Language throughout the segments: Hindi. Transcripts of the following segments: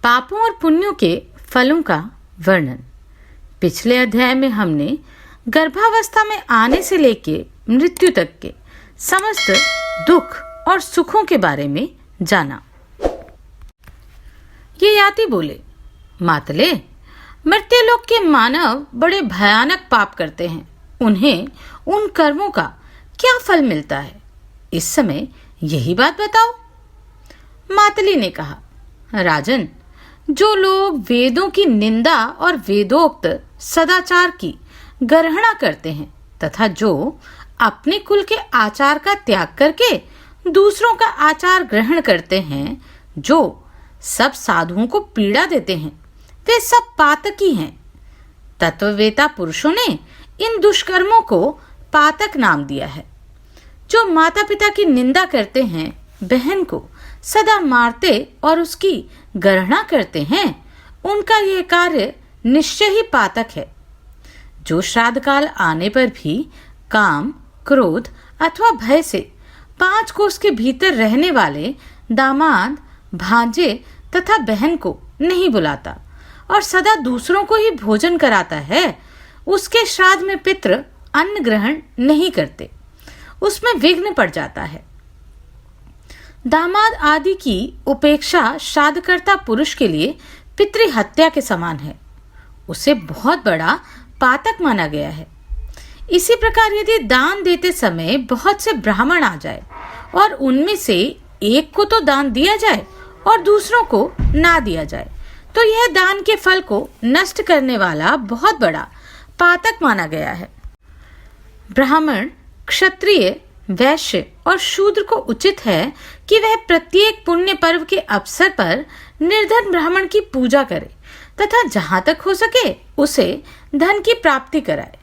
पापों और पुण्यों के फलों का वर्णन। पिछले अध्याय में हमने गर्भावस्था में आने से लेकर मृत्यु तक के समस्त दुख और सुखों के बारे में जाना। ये याति बोले, मातले, मर्त्यलोक के मानव बड़े भयानक पाप करते हैं। उन्हें उन कर्मों का क्या फल मिलता है? इस समय यही बात बताओ। मातली ने कहा, राजन, जो लोग वेदों की निंदा और वेदोक्त सदाचार की गर्हणा करते हैं तथा जो अपने कुल के आचार का त्याग करके दूसरों का आचार ग्रहण करते हैं, जो सब साधुओं को पीड़ा देते हैं, वे सब पातकी हैं। तत्ववेता पुरुषों ने इन दुष्कर्मों को पातक नाम दिया है। जो माता पिता की निंदा करते हैं, बहन को सदा मारते और उसकी गर्हणा करते हैं, उनका यह कार्य निश्चय ही पातक है। जो श्राद्ध काल आने पर भी काम, क्रोध अथवा भय से 5 कोस के भीतर रहने वाले दामाद, भांजे तथा बहन को नहीं बुलाता और सदा दूसरों को ही भोजन कराता है, उसके श्राद्ध में पितृ अन्न ग्रहण नहीं करते, उसमें विघ्न पड़ जाता है। दामाद आदि की उपेक्षा श्राद्धकर्ता पुरुष के लिए पितृहत्या के समान है, उसे बहुत बड़ा पातक माना गया है। इसी प्रकार यदि दान देते समय बहुत से ब्राह्मण आ जाए और उनमें से एक को तो दान दिया जाए और दूसरों को ना दिया जाए, तो यह दान के फल को नष्ट करने वाला बहुत बड़ा पातक माना गया है। ब्राह्मण, क्षत्रिय, वैश्य और शूद्र को उचित है कि वह प्रत्येक पुण्य पर्व के अवसर पर निर्धन ब्राह्मण की पूजा करे तथा जहां तक हो सके उसे धन की प्राप्ति कराए।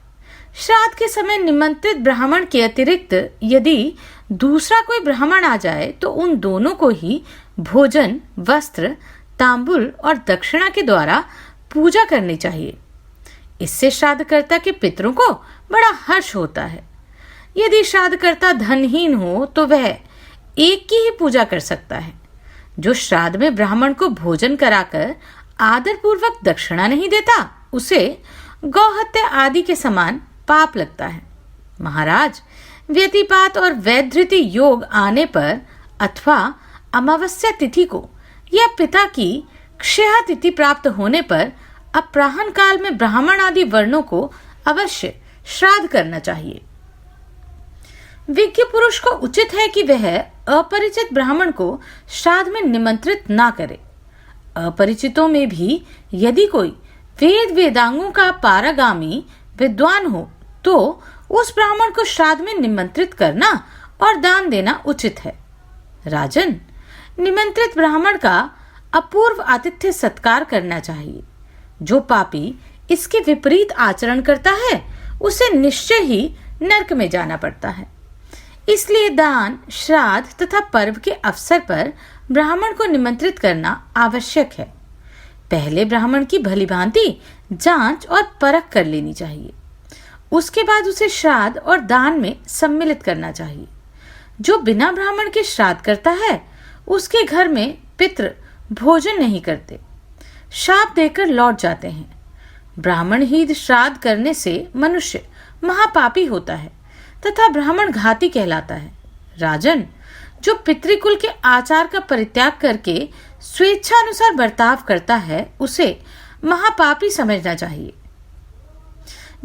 श्राद्ध के समय निमंत्रित ब्राह्मण के अतिरिक्त यदि दूसरा कोई ब्राह्मण आ जाए तो उन दोनों को ही भोजन, वस्त्र, तांबुल और दक्षिणा के द्वारा पूजा करनी चाहिए। इससे श्राद्धकर्ता के पितरों को बड़ा हर्ष होता है। यदि श्राद्धकर्ता धनहीन हो तो वह एक की ही पूजा कर सकता है। जो श्राद्ध में ब्राह्मण को भोजन कराकर आदर पूर्वक दक्षिणा नहीं देता, उसे गौहत्या आदि के समान पाप लगता है। महाराज, व्यतिपात और वैधृति योग आने पर अथवा अमावस्या तिथि को या पिता की क्षया तिथि प्राप्त होने पर अपराह्न काल में ब्राह्मण आदि वर्णों को अवश्य श्राद्ध करना चाहिए। विज्ञ पुरुष को उचित है कि वह अपरिचित ब्राह्मण को श्राद्ध में निमंत्रित ना करे। अपरिचितों में भी यदि कोई वेद वेदांगों का पारगामी विद्वान हो तो उस ब्राह्मण को श्राद्ध में निमंत्रित करना और दान देना उचित है। राजन, निमंत्रित ब्राह्मण का अपूर्व आतिथ्य सत्कार करना चाहिए। जो पापी इसके विपरीत आचरण करता है, उसे निश्चय ही नरक में जाना पड़ता है। इसलिए दान, श्राद्ध तथा पर्व के अवसर पर ब्राह्मण को निमंत्रित करना आवश्यक है। पहले ब्राह्मण की भलीभांति जांच और परख कर लेनी चाहिए। उसके बाद उसे श्राद्ध और दान में सम्मिलित करना चाहिए। जो बिना ब्राह्मण के श्राद्ध करता है, उसके घर में पितृ भोजन नहीं करते, शाप देकर लौट जाते हैं। ब्राह्मण ही श्राद्ध करने से मनुष्य महापापी होता है तथा ब्राह्मण घाती कहलाता है। राजन, जो पितृकुल के आचार का परित्याग करके स्वेच्छानुसार बर्ताव करता है, उसे महापापी समझना चाहिए।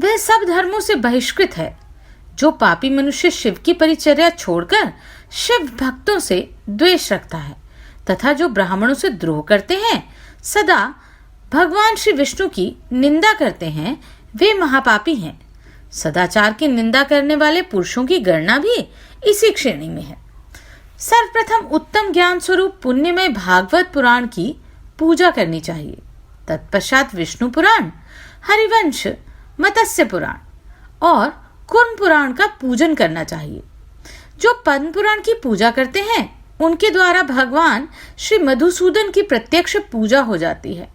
वह सब धर्मों से बहिष्कृत है। जो पापी मनुष्य शिव की परिचर्या छोड़कर शिव भक्तों से द्वेष रखता है तथा जो ब्राह्मणों से द्रोह करते हैं, सदा भगवान श्री विष्णु की निंदा करते हैं, वे महापापी हैं। सदाचार की निंदा करने वाले पुरुषों की गणना भी इसी श्रेणी में है। सर्वप्रथम उत्तम ज्ञान स्वरूप पुण्यमय भागवत पुराण की पूजा करनी चाहिए। तत्पश्चात विष्णु पुराण, हरिवंश, मत्स्य पुराण और कुर्म पुराण का पूजन करना चाहिए। जो पद्म पुराण की पूजा करते हैं, उनके द्वारा भगवान श्री मधुसूदन की प्रत्यक्ष पूजा हो जाती है।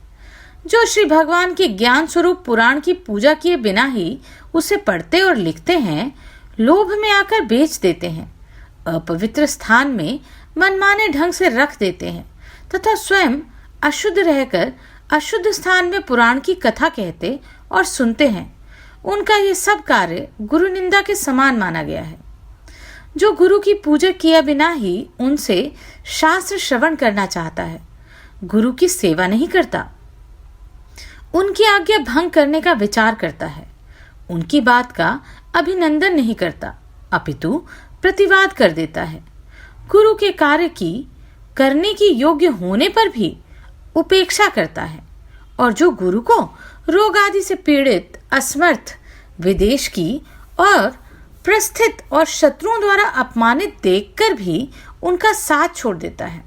जो श्री भगवान के ज्ञान स्वरूप पुराण की पूजा किए बिना ही उसे पढ़ते और लिखते हैं, लोभ में आकर बेच देते हैं, अपवित्र स्थान में मनमाने ढंग से रख देते हैं तथा स्वयं अशुद्ध रहकर अशुद्ध स्थान में पुराण की कथा कहते और सुनते हैं, उनका ये सब कार्य गुरु निंदा के समान माना गया है। जो गुरु की पूजा किए बिना ही उनसे शास्त्र श्रवण करना चाहता है, गुरु की सेवा नहीं करता, उनकी आज्ञा भंग करने का विचार करता है, उनकी बात का अभिनंदन नहीं करता, अपितु प्रतिवाद कर देता है, गुरु के कार्य की करने की योग्य होने पर भी उपेक्षा करता है, और जो गुरु को रोग आदि से पीड़ित, असमर्थ, विदेश की और प्रस्थित और शत्रुओं द्वारा अपमानित देखकर भी उनका साथ छोड़ देता है,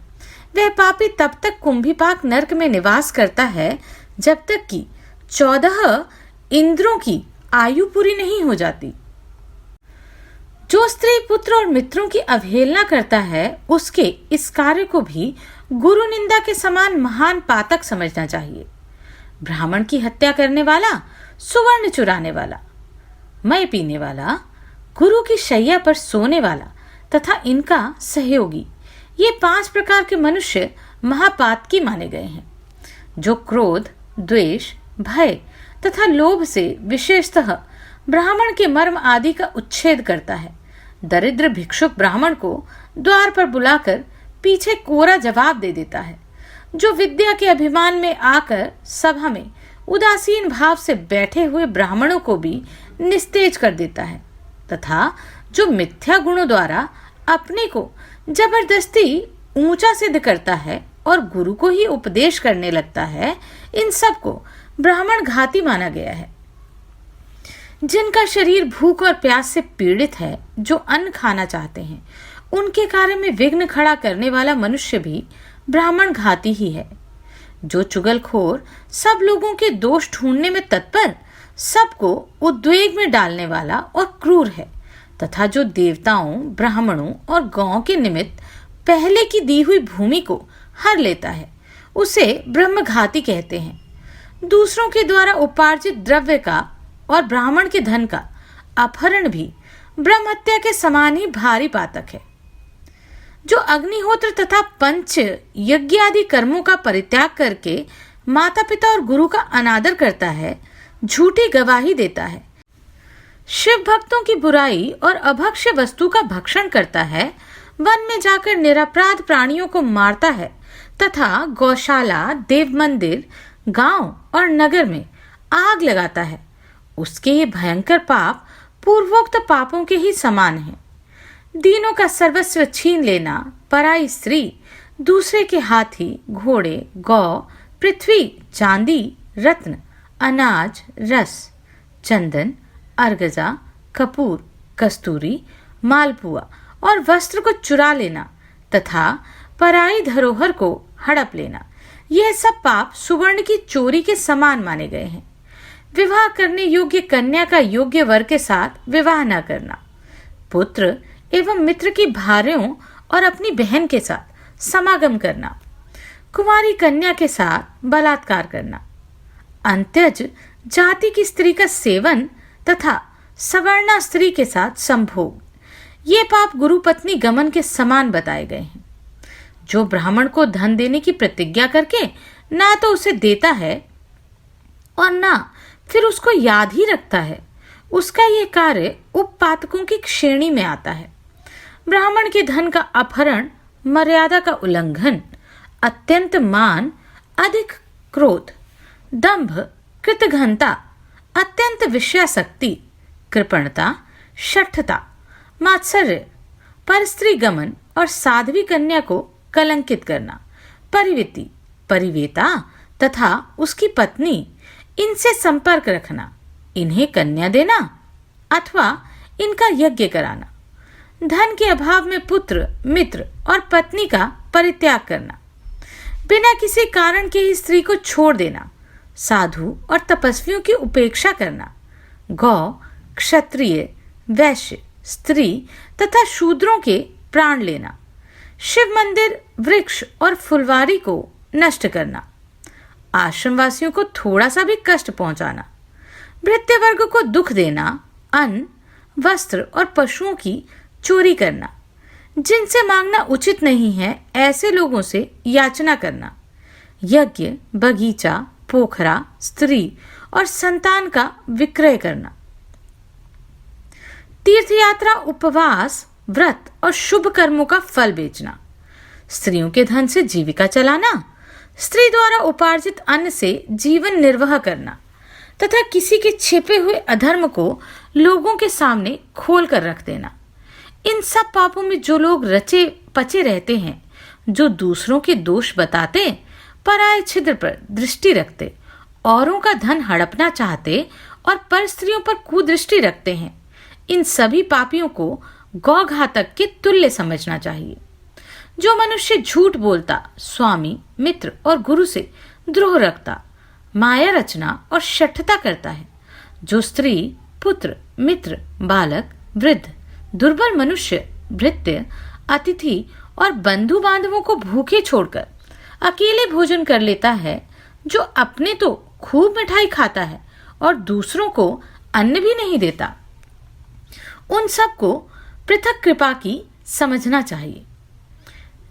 वह पापी तब तक कुंभीपाक नरक में निवास करता है जब तक कि 14 इंद्रों की आयु पूरी नहीं हो जाती। जो स्त्री, पुत्र और मित्रों की अवहेलना करता है, उसके इस कार्य को भी गुरु निंदा के समान महान पातक समझना चाहिए। ब्राह्मण की हत्या करने वाला, सुवर्ण चुराने वाला, मय पीने वाला, गुरु की शैया पर सोने वाला तथा इनका सहयोगी, ये 5 प्रकार के मनुष्य महापातकी माने गए हैं। जो क्रोध, द्वेष, भय तथा लोभ से विशेषतः ब्राह्मण के मर्म आदि का उच्छेद करता है, दरिद्र भिक्षुक ब्राह्मण को द्वार पर बुलाकर पीछे कोरा जवाब दे देता है, जो विद्या के अभिमान में आकर सभा में उदासीन भाव से बैठे हुए ब्राह्मणों को भी निस्तेज कर देता है, तथा जो मिथ्या गुणों द्वारा अपने को जबरदस्ती ऊंचा सिद्ध करता है और गुरु को ही उपदेश करने लगता है, इन सब को ब्राह्मण घाती माना गया है। जिनका शरीर भूख और प्यास से पीड़ित है, जो अन्न खाना चाहते हैं, उनके कार्य में विघ्न खड़ा करने वाला मनुष्य भी ब्राह्मण घाती ही है। जो चुगलखोर, सब लोगों के दोष ढूंढने में तत्पर, सबको उद्वेग में डालने वाला और क्रूर है, तथा जो देवताओं, ब्राह्मणों और गौं के निमित्त पहले की दी हुई भूमि को हर लेता है, उसे ब्रह्मघाती कहते हैं। दूसरों के द्वारा उपार्जित द्रव्य का और ब्राह्मण के धन का अपहरण भी ब्रह्म हत्या के समान ही भारी पातक है। जो अग्निहोत्र तथा पंच यज्ञ आदि कर्मों का परित्याग करके माता पिता और गुरु का अनादर करता है, झूठी गवाही देता है, शिव भक्तों की बुराई और अभक्ष्य वस्तु का भक्षण करता है, वन में जाकर निरपराध प्राणियों को मारता है तथा गौशाला, देव मंदिर, गांव और नगर में आग लगाता है, उसके ये भयंकर पाप पूर्वोक्त पापों के ही समान हैं। दीनों का सर्वस्व छीन लेना, पराई स्त्री, दूसरे के हाथी, घोड़े, गौ, पृथ्वी, चांदी, रत्न, अनाज, रस, चंदन, अर्गजा, कपूर, कस्तूरी, मालपुआ और वस्त्र को चुरा लेना तथा पराई धरोहर को हड़प लेना, यह सब पाप सुवर्ण की चोरी के समान माने गए हैं। विवाह करने योग्य कन्या का योग्य वर के साथ विवाह न करना, पुत्र एवं मित्र की भार्यों और अपनी बहन के साथ समागम करना, कुमारी कन्या के साथ बलात्कार करना, अंत्यज जाति की स्त्री का सेवन तथा सवर्णा स्त्री के साथ संभोग, ये पाप गुरु पत्नी गमन के समान बताए गए हैं। जो ब्राह्मण को धन देने की प्रतिज्ञा करके ना तो उसे देता है और ना फिर उसको याद ही रखता है, उसका ये कार्य उपपातकों की श्रेणी में आता है। ब्राह्मण के धन का अपहरण, मर्यादा का उल्लंघन, अत्यंत मान, अधिक क्रोध, दंभ, कृतघ्नता, अत्यंत विषयासक्ति, कृपणता, शठता, मात्सर्य, परस्त्री गमन और साध्वी कन्या को कलंकित करना, परिविति, परिवेता तथा उसकी पत्नी, इनसे संपर्क रखना, इन्हें कन्या देना अथवा इनका यज्ञ कराना, धन के अभाव में पुत्र, मित्र और पत्नी का परित्याग करना, बिना किसी कारण के ही स्त्री को छोड़ देना, साधु और तपस्वियों की उपेक्षा करना, गौ, क्षत्रिय, वैश्य, स्त्री तथा शूद्रों के प्राण लेना, शिव मंदिर, वृक्ष और फुलवारी को नष्ट करना, आश्रमवासियों को थोड़ा सा भी कष्ट पहुंचाना, भृत्य वर्ग को दुख देना, अन्न, वस्त्र और पशुओं की चोरी करना, जिनसे मांगना उचित नहीं है ऐसे लोगों से याचना करना, यज्ञ, बगीचा, पोखरा, स्त्री और संतान का विक्रय करना। तीर्थ यात्रा, उपवास, व्रत और शुभ कर्मों का फल बेचना। स्त्रियों के धन से जीविका चलाना, स्त्री द्वारा उपार्जित अन्न से जीवन निर्वाह करना तथा किसी के छिपे हुए अधर्म को लोगों के सामने खोल कर रख देना। इन सब पापों में जो लोग रचे पचे रहते हैं, जो दूसरों के दोष बताते, पराये छिद्र पर दृष्टि रखते, औरों का धन हड़पना चाहते और पर स्त्रियों पर कुदृष्टि रखते हैं, इन सभी पापियों को गौघातक के तुल्य समझना चाहिए। जो मनुष्य झूठ बोलता, स्वामी, मित्र और गुरु से द्रोह रखता, माया रचना और शठता करता है, जो स्त्री, पुत्र, मित्र, बालक, वृद्ध, दुर्बल मनुष्य, भृत्य, अतिथि और बंधु बांधवों को भूखे छोड़कर अकेले भोजन कर लेता है, जो अपने तो खूब मिठाई खाता है और दूसरों को अन्न भी नहीं देता, उन सबको पृथक कृपा की समझना चाहिए।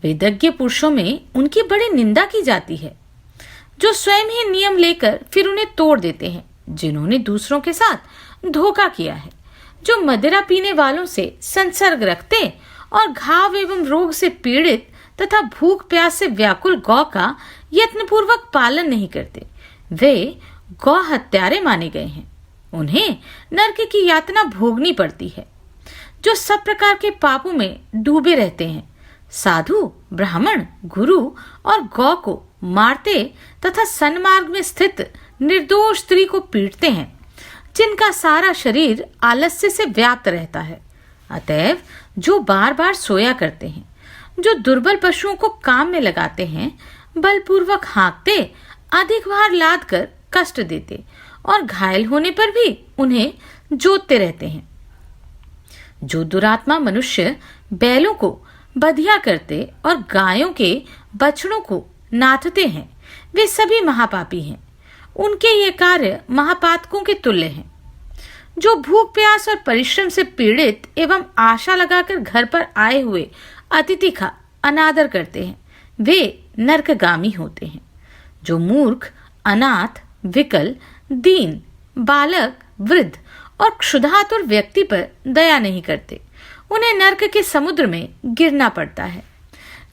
वेदज्ञ पुरुषों में उनकी बड़ी निंदा की जाती है, जो स्वयं ही नियम लेकर फिर उन्हें तोड़ देते हैं, जिन्होंने दूसरों के साथ धोखा किया है, जो मदिरा पीने वालों से संसर्ग रखते और घाव एवं रोग से पीड़ित तथा भूख प्यास से व्याकुल गौ का यत्नपूर्वक पालन नहीं करते, वे गौ हत्यारे माने गए हैं। उन्हें नरक की यातना भोगनी पड़ती है। जो सब प्रकार के पापों में डूबे रहते हैं, साधु, ब्राह्मण, गुरु और गौ को मारते तथा सन्मार्ग में स्थित निर्दोष स्त्री को पीटते हैं, जिनका सारा शरीर आलस्य से व्याप्त रहता है। अतएव जो बार बार सोया करते हैं, जो दुर्बल पशुओं को काम में लगाते हैं, बलपूर्वक हाँकते, अधिक भार लाद कर कष्ट देते और घायल होने पर भी उन्हें जोतते रहते हैं। जो दुरात्मा मनुष्य बैलों को बधिया करते और गायों के बछड़ों को नाथते हैं, वे सभी महापापी हैं। उनके ये कार्य महापातकों के तुल्य हैं। जो भूख प्यास और परिश्रम से पीड़ित एवं आशा लगाकर घर पर आए हुए अतिथि का अनादर करते हैं, वे नरकगामी होते हैं। जो मूर्ख, अनाथ, विकल, दीन, बालक, वृद्ध और क्षुधातुर व्यक्ति पर दया नहीं करते, उन्हें नरक के समुद्र में गिरना पड़ता है।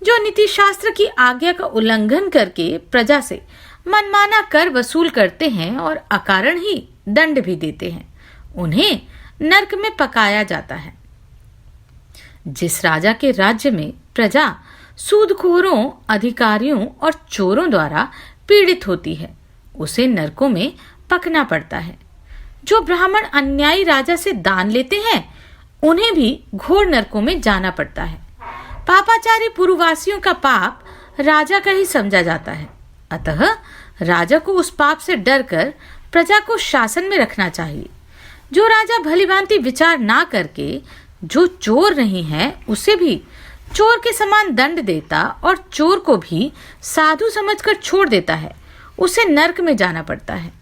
जो नीति शास्त्र की आज्ञा का उल्लंघन करके प्रजा से मनमाना कर वसूल करते हैं और अकारण ही दंड भी देते हैं, उन्हें नरक में पकाया जाता है। जिस राजा के राज्य में प्रजा सूदखोरों, अधिकारियों और चोरों द्वारा पीड़ित होती है, उसे नरकों में पकना पड़ता है। जो ब्राह्मण अन्यायी राजा से दान लेते हैं, उन्हें भी घोर नरकों में जाना पड़ता है। पापाचारी पुरुवासियों का पाप राजा का ही समझा जाता है, अतः राजा को उस पाप से डरकर प्रजा को शासन में रखना चाहिए। जो राजा भलीभांति विचार ना करके जो चोर नहीं है उसे भी चोर के समान दंड देता और चोर को भी साधु समझकर छोड़ देता है, उसे नरक में जाना पड़ता है।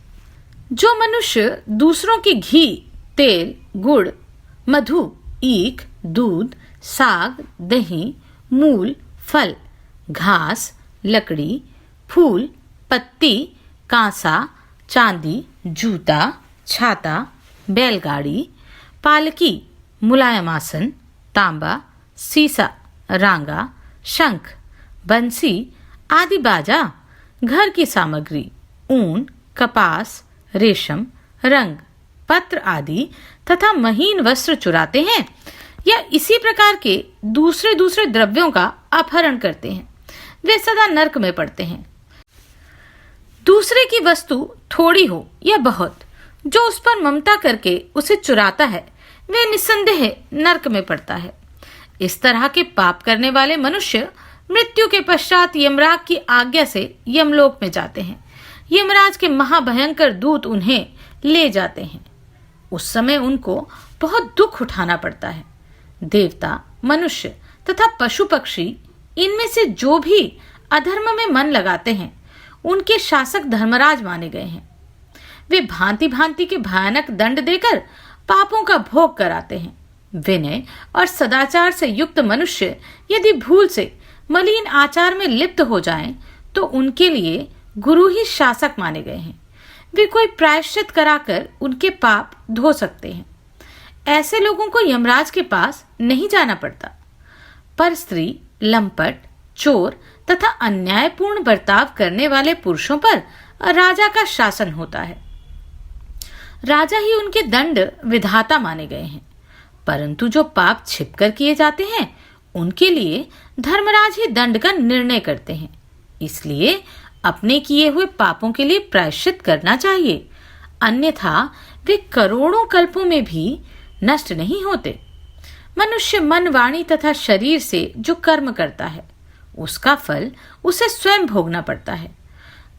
जो मनुष्य दूसरों के घी, तेल, गुड़, मधु, ईख, दूध, साग, दही, मूल, फल, घास, लकड़ी, फूल, पत्ती, कांसा, चांदी, जूता, छाता, बैलगाड़ी, पालकी, मुलायम आसन, तांबा, सीसा, रांगा, शंख, बंसी आदि बाजा, घर की सामग्री, ऊन, कपास, रेशम, रंग, पत्र आदि तथा महीन वस्त्र चुराते हैं या इसी प्रकार के दूसरे दूसरे द्रव्यों का अपहरण करते हैं, वे सदा नरक में पड़ते हैं। दूसरे की वस्तु थोड़ी हो या बहुत, जो उस पर ममता करके उसे चुराता है, वे निस्संदेह नरक में पड़ता है। इस तरह के पाप करने वाले मनुष्य मृत्यु के पश्चात यमराज की आज्ञा से यमलोक में जाते हैं। यमराज के महाभयंकर दूत उन्हें ले जाते हैं। उस समय उनको बहुत दुख उठाना पड़ता है। देवता, मनुष्य तथा पशु पक्षी, इनमें से जो भी अधर्म में मन लगाते हैं, उनके शासक धर्मराज माने गए हैं। वे भांति भांति के भयानक दंड देकर पापों का भोग कराते हैं। विनय और सदाचार से युक्त मनुष्य यदि भूल से मलिन आचार में लिप्त हो जाएं, तो उनके लिए गुरु ही शासक माने गए हैं। वे कोई प्रायश्चित कराकर उनके पाप धो सकते हैं। ऐसे लोगों को यमराज के पास नहीं जाना पड़ता। पर स्त्री, लंपट, चोर तथा अन्यायपूर्ण बर्ताव करने वाले पुरुषों पर राजा का शासन होता है। राजा ही उनके दंड विधाता माने गए हैं। परंतु जो पाप छिपकर किए जाते हैं उनके लिए धर्मराज ही दंड का निर्णय करते हैं। इसलिए अपने किए हुए पापों के लिए प्रायश्चित करना चाहिए, अन्यथा वे करोड़ों कल्पों में भी नष्ट नहीं होते। मनुष्य मन, वाणी तथा शरीर से जो कर्म करता है उसका फल उसे स्वयं भोगना पड़ता है।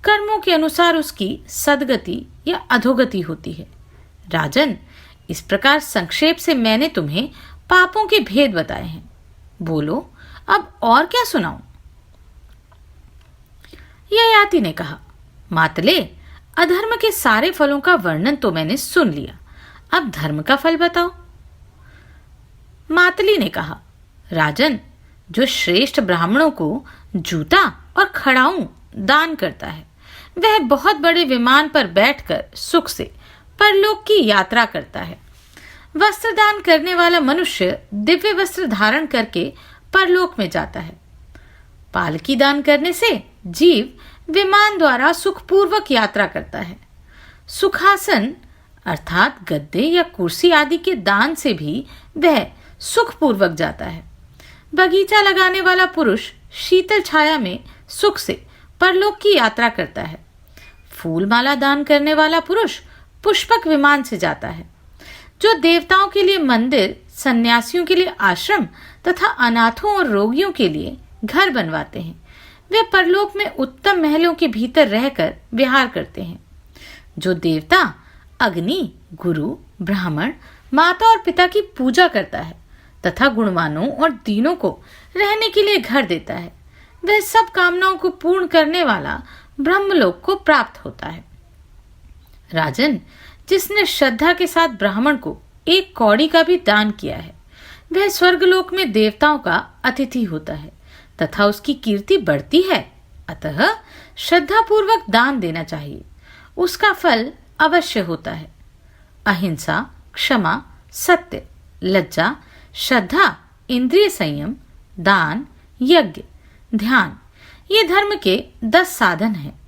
कर्मों के अनुसार उसकी सद्गति या अधोगति होती है। राजन, इस प्रकार संक्षेप से मैंने तुम्हें पापों के भेद बताए हैं। बोलो, अब और क्या सुनाऊं? ययाति ने कहा, मातले, अधर्म के सारे फलों का वर्णन तो मैंने सुन लिया, अब धर्म का फल बताओ। मातली ने कहा, राजन, जो श्रेष्ठ ब्राह्मणों को जूता और खड़ाऊं दान करता है वह बहुत बड़े विमान पर बैठकर सुख से परलोक की यात्रा करता है। वस्त्र दान करने वाला मनुष्य दिव्य वस्त्र धारण करके परलोक में जाता है। पालकी दान करने से जीव विमान द्वारा सुखपूर्वक यात्रा करता है। सुखासन अर्थात गद्दे या कुर्सी आदि के दान से भी वह सुखपूर्वक जाता है। बगीचा लगाने वाला पुरुष शीतल छाया में सुख से परलोक की यात्रा करता है। फूल माला दान करने वाला पुरुष पुष्पक विमान से जाता है। जो देवताओं के लिए मंदिर, सन्यासियों के लिए आश्रम तथा अनाथों और रोगियों के लिए घर बनवाते हैं वे परलोक में उत्तम महलों के भीतर रहकर विहार करते हैं। जो देवता अग्नि, गुरु, ब्राह्मण, माता और पिता की पूजा करता है तथा गुणवानों और दीनों को रहने के लिए घर देता है वह सब कामनाओं को पूर्ण करने वाला ब्रह्मलोक को प्राप्त होता है। राजन, जिसने श्रद्धा के साथ ब्राह्मण को एक कौड़ी का भी दान किया है वह स्वर्गलोक में देवताओं का अतिथि होता है तथा उसकी कीर्ति बढ़ती है। अतः श्रद्धा पूर्वक दान देना चाहिए, उसका फल अवश्य होता है। अहिंसा, क्षमा, सत्य, लज्जा, श्रद्धा, इंद्रिय संयम, दान, यज्ञ, ध्यान ये धर्म के 10 साधन हैं।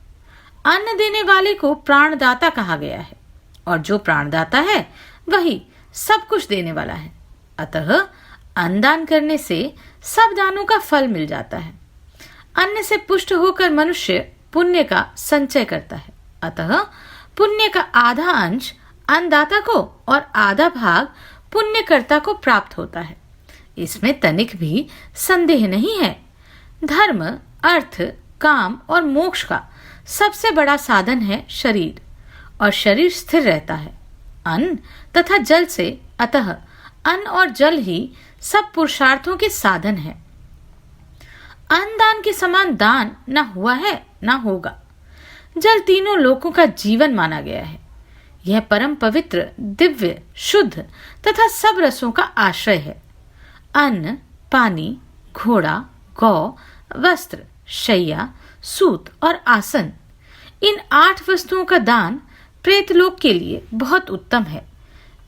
अन्न देने वाले को प्राणदाता कहा गया है और जो प्राणदाता है वही सब कुछ देने वाला है। अतः अन्न दान करने से सब दानों का फल मिल जाता है। अन्न से पुष्ट होकर मनुष्य पुण्य का संचय करता है। अतः पुण्य का आधा अंश अन्नदाता को और आधा भाग पुण्यकर्ता को प्राप्त होता है। इसमें तनिक भी संदेह नहीं है। धर्म, अर्थ, काम और मोक्ष का सबसे बड़ा साधन है शरीर, और शरीर स्थिर रहता है अन्न तथा जल से। अतः अन्न और जल ही सब पुरुषार्थों के साधन है। अन्न दान के समान दान न हुआ है न होगा। जल तीनों लोकों का जीवन माना गया है। यह परम पवित्र, दिव्य, शुद्ध तथा सब रसों का आश्रय है। अन्न, पानी, घोड़ा, गौ, वस्त्र, शैया, सूत और आसन इन 8 वस्तुओं का दान प्रेतलोक के लिए बहुत उत्तम है।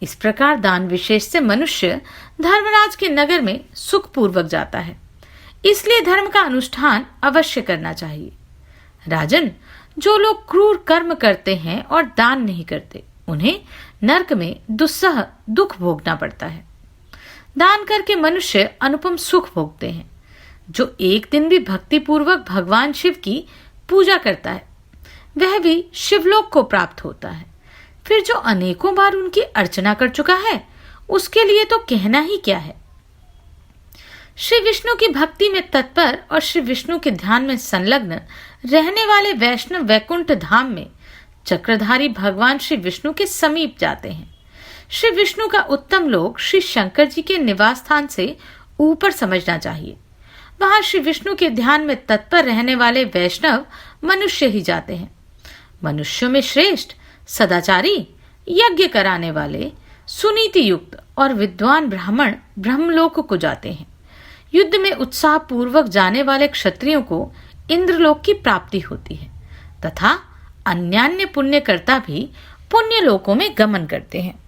इस प्रकार दान विशेष से मनुष्य धर्मराज के नगर में सुखपूर्वक जाता है। इसलिए धर्म का अनुष्ठान अवश्य करना चाहिए। राजन, जो लोग क्रूर कर्म करते हैं और दान नहीं करते उन्हें नरक में दुस्सह दुख भोगना पड़ता है। दान करके मनुष्य अनुपम सुख भोगते हैं। जो एक दिन भी भक्ति पूर्वक भगवान शिव की पूजा करता है वह भी शिवलोक को प्राप्त होता है। फिर जो अनेकों बार उनकी अर्चना कर चुका है उसके लिए तो कहना ही क्या है। श्री विष्णु की भक्ति में तत्पर और श्री विष्णु के ध्यान में संलग्न रहने वाले वैष्णव वैकुंठ धाम में चक्रधारी भगवान श्री विष्णु के समीप जाते हैं। श्री विष्णु का उत्तम लोक श्री शंकर जी के निवास स्थान से ऊपर समझना चाहिए। वहां श्री विष्णु के ध्यान में तत्पर रहने वाले वैष्णव मनुष्य ही जाते हैं। मनुष्यों में श्रेष्ठ, सदाचारी, यज्ञ कराने वाले, सुनीति युक्त और विद्वान ब्राह्मण ब्रह्मलोक को जाते हैं। युद्ध में उत्साह पूर्वक जाने वाले क्षत्रियों को इंद्रलोक की प्राप्ति होती है तथा अन्यान्य पुण्यकर्ता भी पुण्य लोकों में गमन करते हैं।